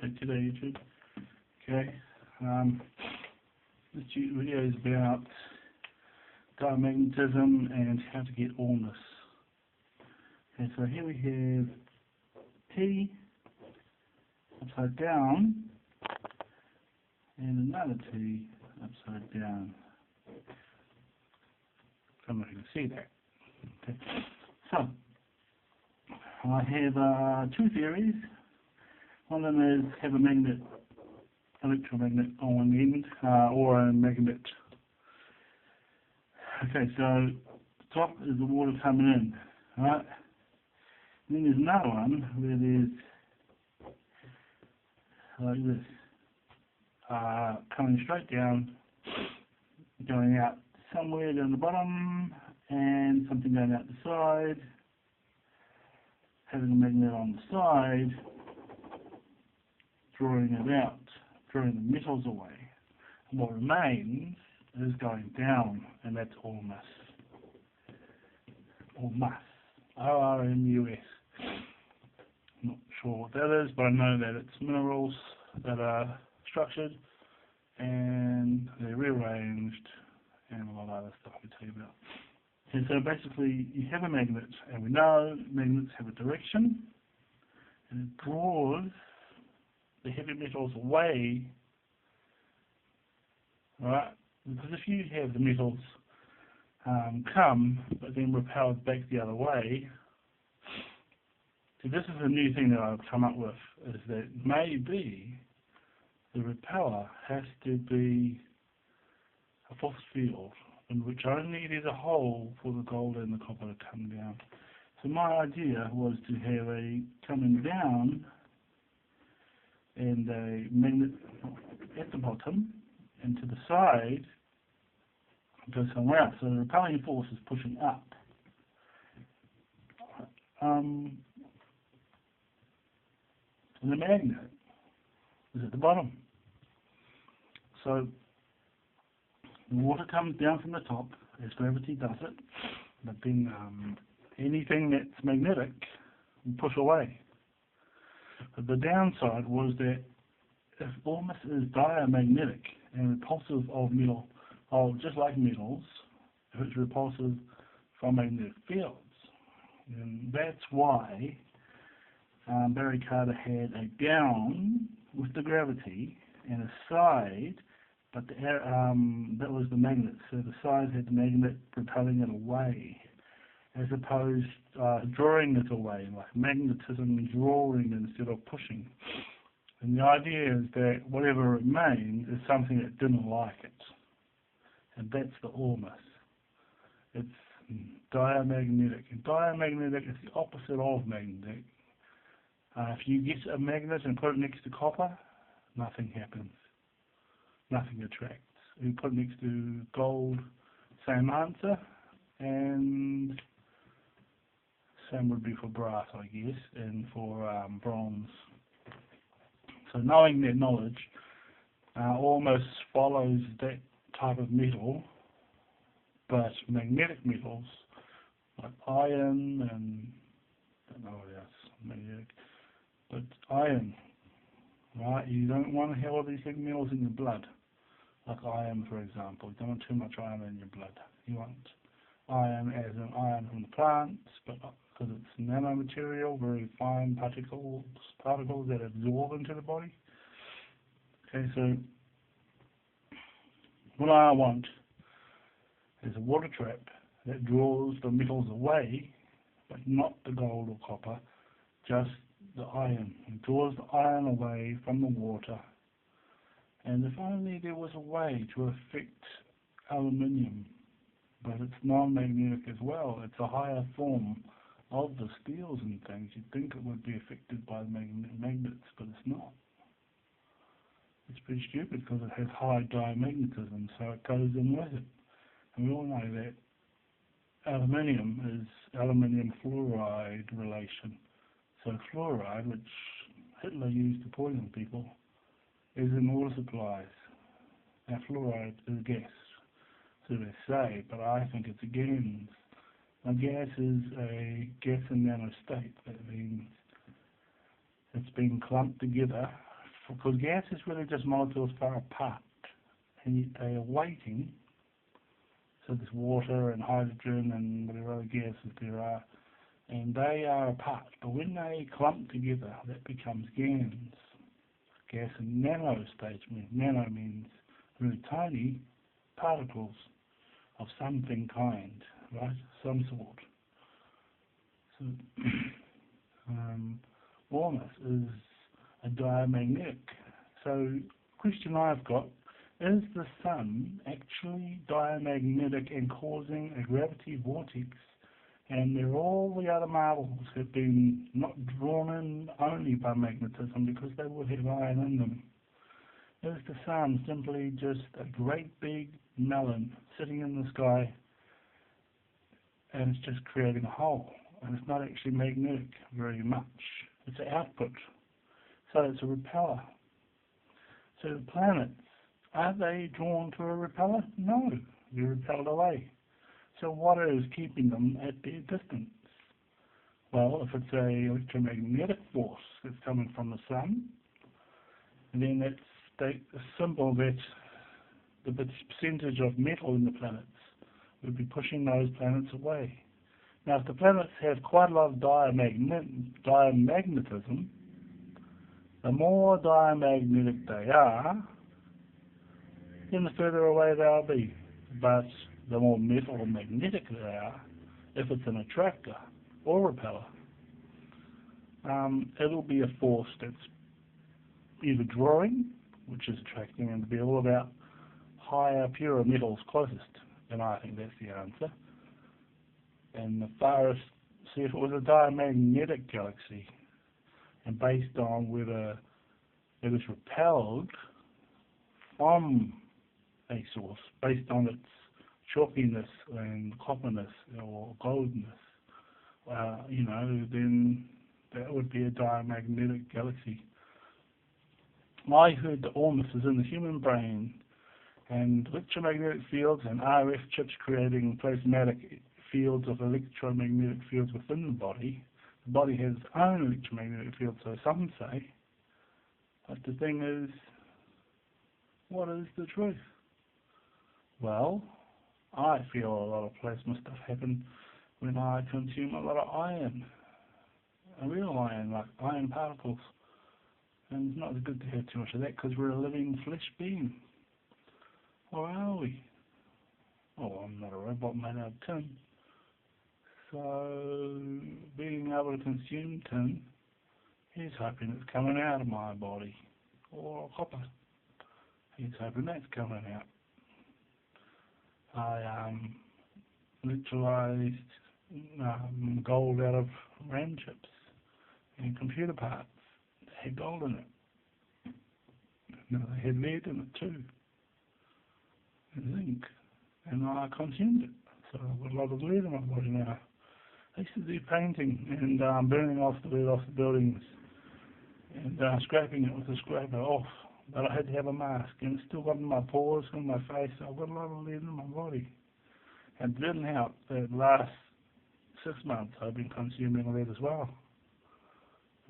take today, YouTube. Okay. This video is about diamagnetism and how to get allness. Okay, so here we have T upside down and another T upside down. I don't know if you can see that. Okay. So I have two theories. One of them is have a magnet, electromagnet on one end, or a magnet. Okay, so the top is the water coming in, right? And then there's another one where there's like this, coming straight down, going out somewhere down the bottom, and something going out the side, having a magnet on the side, drawing it out, drawing the metals away. And what remains is going down, and that's allness. Or mass. O-R-M-U-S. Not sure what that is, but I know that it's minerals that are structured and they're rearranged and a lot of other stuff I'll tell you about. And so basically you have a magnet, and we know magnets have a direction, and it draws the heavy metals away, right? Because if you have the metals come but then repelled back the other way, so this is a new thing that I've come up with, is that maybe the repeller has to be a force field in which only there's a hole for the gold and the copper to come down. So my idea was to have a coming down and a magnet at the bottom, and to the side go somewhere else. So the repelling force is pushing up. And the magnet is at the bottom. So the water comes down from the top as gravity does it, but then anything that's magnetic will push away. But the downside was that if allness is diamagnetic and repulsive of metal, just like metals, if it's repulsive from magnetic fields, and that's why Barry Carter had a down with the gravity and a side, but that was the magnet. So the side had the magnet propelling it away, as opposed drawing it away, like magnetism drawing instead of pushing. And the idea is that whatever remains is something that didn't like it, and that's the allness. It's diamagnetic. And diamagnetic is the opposite of magnetic. If you get a magnet and put it next to copper, nothing happens. Nothing attracts. If you put it next to gold, same answer, and same would be for brass, I guess, and for bronze. So knowing that knowledge almost follows that type of metal, but magnetic metals like iron and I don't know what else, magnetic, but iron, right? You don't want to have all these heavy metals in your blood, like iron, for example. You don't want too much iron in your blood. You want iron as in iron from the plants, but because it's nanomaterial, very fine particles that absorb into the body. Okay, so what I want is a water trap that draws the metals away, but not the gold or copper, just the iron. It draws the iron away from the water. And if only there was a way to affect aluminium, but it's non-magnetic as well. It's a higher form of the steels and things. You'd think it would be affected by the magnets, but it's not. It's pretty stupid because it has high diamagnetism, so it goes in with it. And we all know that aluminium is aluminium fluoride relation. So fluoride, which Hitler used to poison people, is in water supplies. Now fluoride is gas, so they say, but I think it's a gas. A gas is a gas in nanostate. That means it's been clumped together because gas is really just molecules far apart, and they are waiting. So there's water and hydrogen and whatever other gases there are, and they are apart. But when they clump together, that becomes GANs. Gas in nano stage nano means really tiny particles of something kind, right? Some sort. So warmth is a diamagnetic. So question I've got, is the sun actually diamagnetic and causing a gravity vortex, and all the other marbles have been not drawn in only by magnetism because they would have iron in them? Is the sun simply just a great big melon sitting in the sky and it's just creating a hole, and it's not actually magnetic very much? It's an output, so it's a repeller. So the planets, are they drawn to a repeller? No, they're repelled away. So what is keeping them at their distance? Well, if it's an electromagnetic force that's coming from the sun, then it's a symbol that the percentage of metal in the planets would be pushing those planets away. Now, if the planets have quite a lot of diamagnetism, the more diamagnetic they are, then the further away they'll be. But the more metal or magnetic they are, if it's an attractor or repeller, it'll be a force that's either drawing, which is attracting, and to be all about higher, purer metals closest. And I think that's the answer. And the farthest, see, if it was a diamagnetic galaxy, and based on whether it was repelled from a source, based on its chalkiness and copperness or goldness, then that would be a diamagnetic galaxy. I heard that all this is in the human brain, and electromagnetic fields and RF chips creating plasmatic fields of electromagnetic fields within the body. The body has its own electromagnetic field, so some say. But the thing is, what is the truth? Well, I feel a lot of plasma stuff happen when I consume a lot of iron, a real iron, like iron particles. And it's not good to have too much of that because we're a living flesh being. Or are we? Oh, I'm not a robot made out of tin. So, being able to consume tin, he's hoping it's coming out of my body. Or copper. He's hoping that's coming out. I neutralized gold out of RAM chips and computer parts. They had gold in it. No, they had lead in it too, and zinc, and I consumed it. So I've got a lot of lead in my body now. I used to do painting and burning off the lead off the buildings and scraping it with a scraper off. But I had to have a mask, and it still got in my pores and my face. So I've got a lot of lead in my body. And it didn't help that last 6 months I've been consuming lead as well.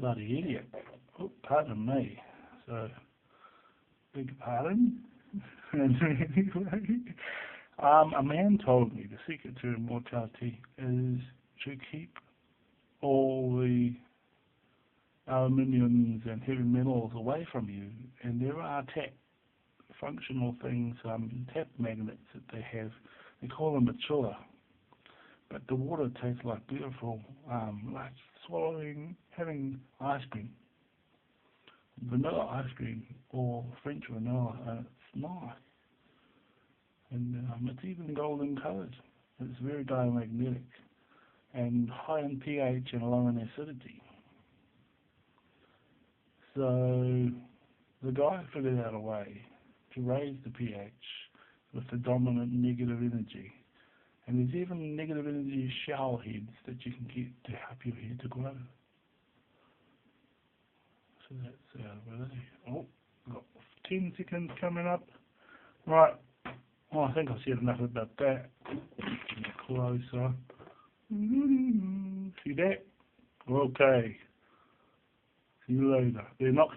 Bloody idiot. Oh, pardon me. So, beg your pardon? Anyway, a man told me the secret to immortality is to keep all the aluminiums and heavy metals away from you, and there are functional things, tap magnets that they have. They call them Machula, but the water tastes like beautiful, like having ice cream, vanilla ice cream or French vanilla, and it's nice, and it's even golden coloured. It's very diamagnetic and high in pH and low in acidity. So the guy figured out a way to raise the pH with the dominant negative energy. And there's even negative energy shower heads that you can get to help your hair to grow. So that's really. Oh, got 10 seconds coming up. Right. Well, I think I've said enough about that. Closer. See that? Okay. See you later. They're not